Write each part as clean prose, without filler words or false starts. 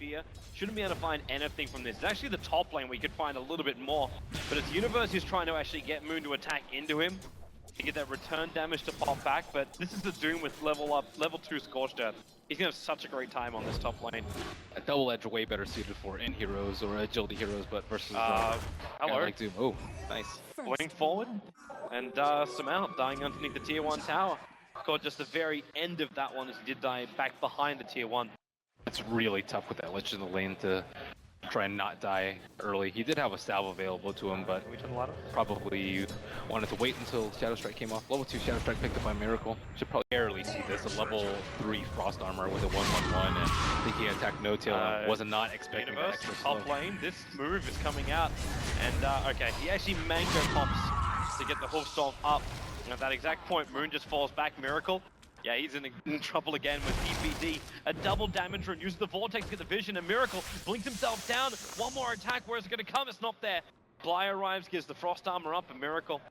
Fear shouldn't be able to find anything from this. It's actually the top lane where you could find a little bit more, but it's Universe who's trying to actually get Moon to attack into him to get that return damage to pop back, but this is the Doom with level 2 Scorched Earth. He's gonna have such a great time on this top lane. A double edge way better suited for in heroes or agility heroes, but versus hello. like Doom. Oh, nice. Going forward, and Sumail dying underneath the tier 1 tower. Caught just the very end of that one as he did die back behind the tier 1. It's really tough with that Lich in the lane to try and not die early. He did have a salve available to him, but probably wanted to wait until Shadow Strike came off. Level 2 Shadow Strike picked up by Miracle. Should probably barely see this. A level 3 Frost Armor with a 1/1/1 and thinking attack no tail. Was not expecting that extra slow. Top lane, this move is coming out, and okay, he actually mango pops to get the hoof stomp up. And at that exact point, Moon just falls back. Miracle. Yeah, he's in trouble again with PPD. A double damage run, uses the Vortex to get the vision, and Miracle blinks himself down. One more attack, where's it going to come? It's not there. Bly arrives, gives the Frost Armor up, and Miracle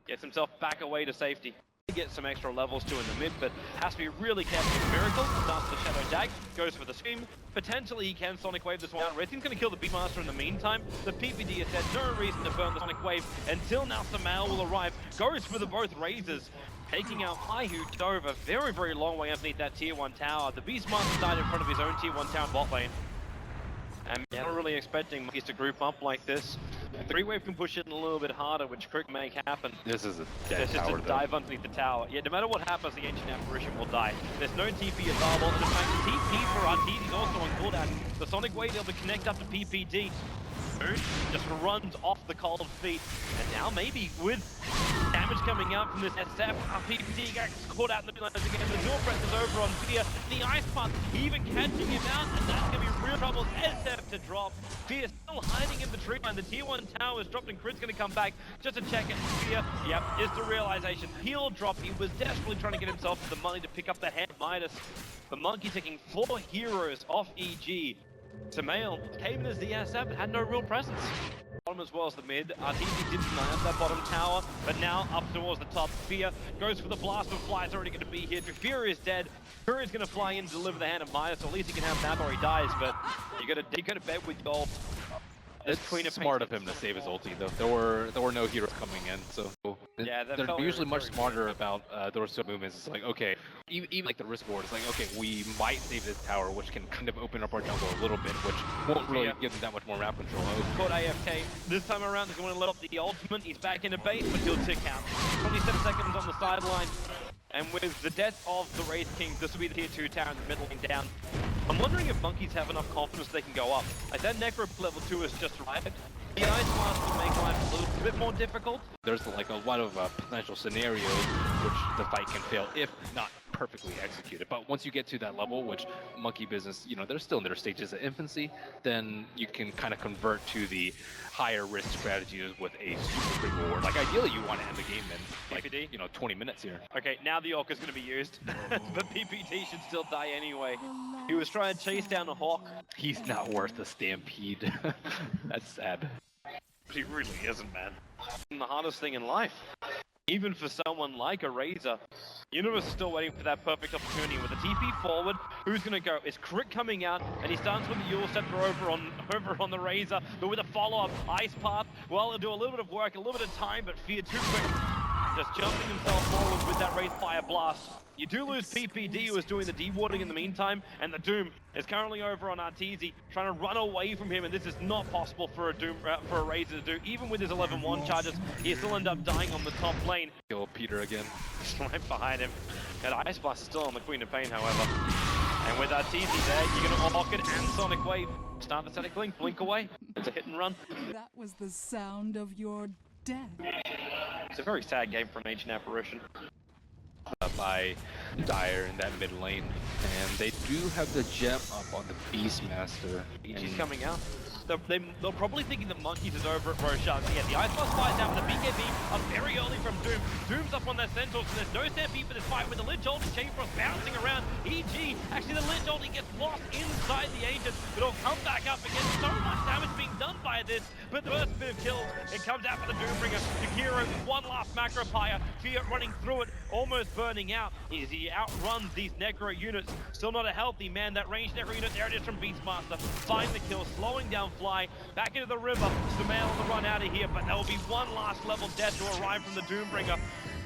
gets himself back away to safety. He gets some extra levels too in the mid, but has to be really careful with Miracle. Starts the Shadow Jag, goes for the Scream. Potentially he can Sonic Wave this one out. Red Team's going to kill the Beastmaster in the meantime. The PPD has had no reason to burn the Sonic Wave until now Sumail will arrive. Goes for the both Razors. Taking out High, who dove a very, very long way underneath that tier 1 tower. The Beastmaster died in front of his own tier 1 tower bot lane. And not really expecting monkeys to group up like this. 3-wave can push it a little bit harder, which Crick make happen. This is a dead tower, just a dive underneath the tower. Yeah, no matter what happens, the Ancient Apparition will die. There's no TP available, and in fact, the TP for Arteezy is also on cooldown. The Sonic Wave able to connect up to PPD. Moon just runs off the cold feet, and now maybe with damage coming out from this SF, PPD gets caught out in the middle again. The dual press is over on Fear. The Ice Path even catching him out, and that's going to be real trouble. SF to drop. Fear still hiding in the tree line. The tier 1 tower is dropped, and Crit's going to come back just to check it. Fear, yep, is the realization. He'll drop. He was desperately trying to get himself the money to pick up the head Midas. The Monkey taking 4 heroes off EG. Sumail came in as the SF but had no real presence. Bottom as well as the mid. Arteezy did deny that bottom tower, but now up towards the top. Fear goes for the blast, but Fly's already going to be here. Fear is dead. Fury's going to fly in and deliver the hand of Midas, so at least he can have that or he dies, but you got to bet with gold. It's smart of him to save his ulti, though. There were no heroes coming in, so yeah, they're usually much smarter about those sort of movements. It's like, okay, even like the risk board, it's like, okay, we might save this tower, which can kind of open up our jungle a little bit, which won't really give them that much more map control. Caught AFK. This time around, he's going to let up the ultimate. He's back into base, but he'll tick out. 27 seconds on the sideline. And with the death of the Wraith King, this will be the tier 2 tower in the middle lane down. I'm wondering if monkeys have enough confidence they can go up. Like that Necro level 2 is just right. The Ice Blast will make life a little bit more difficult. There's like a lot of potential scenarios which the fight can fail if not perfectly executed. But once you get to that level, which monkey business, you know, they're still in their stages of infancy, then you can kind of convert to the higher risk strategies with a super big reward. Like ideally you want to end the game in like, PPD? you know, 20 minutes here. Okay, now the Orc is going to be used, but PPD should still die anyway. He was trying to chase down a Hawk. He's not worth a stampede. That's sad. He really isn't, man. And the hardest thing in life, even for someone like a Razor, Universe is still waiting for that perfect opportunity with a TP forward. Who's going to go? Is Crit coming out? And he starts with the Yule Scepter over on the Razor, but with a follow-up Ice Path. Well, he'll do a little bit of work, a little bit of time, but Fear too quick. Just jumping himself forward with that Wraith Fire Blast. You do lose PPD, who is doing the dewarding in the meantime, and the Doom is currently over on Arteezy, trying to run away from him, and this is not possible for a Razor to do. Even with his 11-1 charges, he still end up dying on the top lane. Kill Peter again. Right behind him. That Ice Blast is still on the Queen of Pain, however. And with Arteezy there, you're going to block it and Sonic Wave. Start the Sonic Blink, blink away. It's a hit and run. That was the sound of your death. It's a very sad game for an Ancient Apparition. By Dire in that mid lane, and they do have the gem up on the Beastmaster. She's coming out. They're probably thinking the monkeys is over at Roshan. So yeah, the Ice Blast flies down, but the BKB are very early from Doom. Doom's up on that Centaur, so there's no stampede for this fight with the Lich Ulti Chain Frost bouncing around. EG, actually the Lich Ulti gets lost inside the Ancient, but it'll come back up again. So much damage being done by this, but the first bit of kills, it comes out for the Doombringer. Jakiro, one last Macro Pyre, Fear running through it, almost burning out as he outruns these Necro units. Still not a healthy man. That ranged Necro unit, there it is from Beastmaster. Find the kill, slowing down Fly. Back into the river. Sumail on the run out of here, but there will be one last level death to arrive from the Doombringer.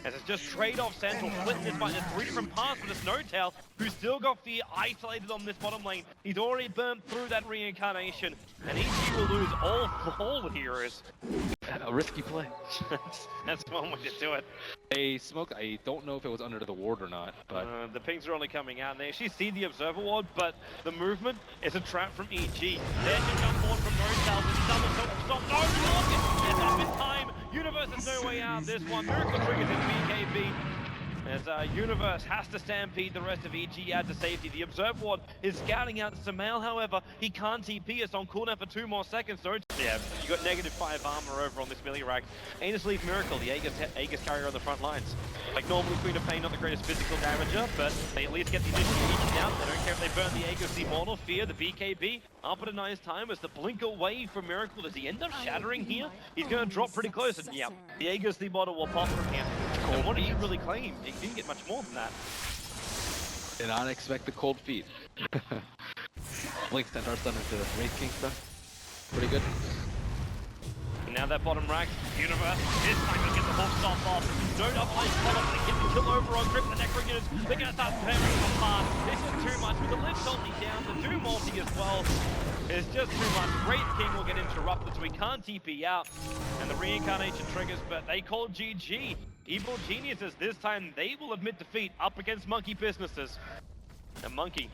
As it's just trade-off Central, splitting this fight. There's 3 different paths, but it's No-Tail, who's still got Fear isolated on this bottom lane. He's already burnt through that reincarnation, and EG will lose all heroes. A risky play. That's one way to do it. A smoke, I don't know if it was under the ward or not, but... the pings are only coming out, and they actually see the Observer Ward, but the movement is a trap from EG. There's a jump forward from No-Tail, with double stop. No, Morgan is up in time. Universe has no way out of this one. Miracle triggers in BKB. As Universe has to stampede the rest of EG out to safety. The Observe Ward is scouting out Sumail, however, he can't TP. It's on cooldown for 2 more seconds, so yeah, you got -5 armor over on this melee rack. Aegis leave Miracle, the Aegis carrier on the front lines. Like normally Queen of Pain, not the greatest physical damager, but they at least get the initial EG down. They don't care if they burn the Aegis, the Immortal, Fear, the BKB. Up at a nice time as the blink away from Miracle. Does he end up shattering here? He's going to drop pretty close, and yeah, the Aegis, the Immortal will pop from here. And what did he really claim? He didn't get much more than that. Did not expect the cold feet. Blink sent our stun into Wraith King stuff. Pretty good. And now that bottom rack, Universe, this time he'll get the whole stop off. Don't apply follow, but they get the kill over on Grip, the Necro units. They're going to start tearing them apart. This is too much with the Lich ulti down, the Doom ulti as well. It's just too much. Wraith King will get interrupted, so he can't TP out. And the reincarnation triggers, but they call GG. Evil Geniuses, this time they will admit defeat up against Monkey Businesses. And Monkey,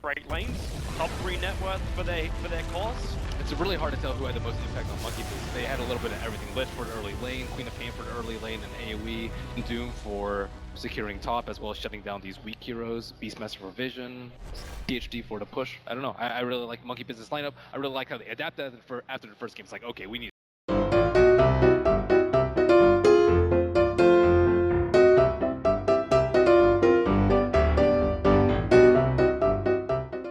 great lanes, top 3 net worth for their course. It's really hard to tell who had the most impact on Monkey Business. They had a little bit of everything. Lich for an early lane, Queen of Pain for an early lane, and AoE, and Doom for securing top, as well as shutting down these weak heroes, Beastmaster for vision, THD for the push. I don't know. I really like Monkey Business lineup. I really like how they adapted after the first game. It's like, okay, we need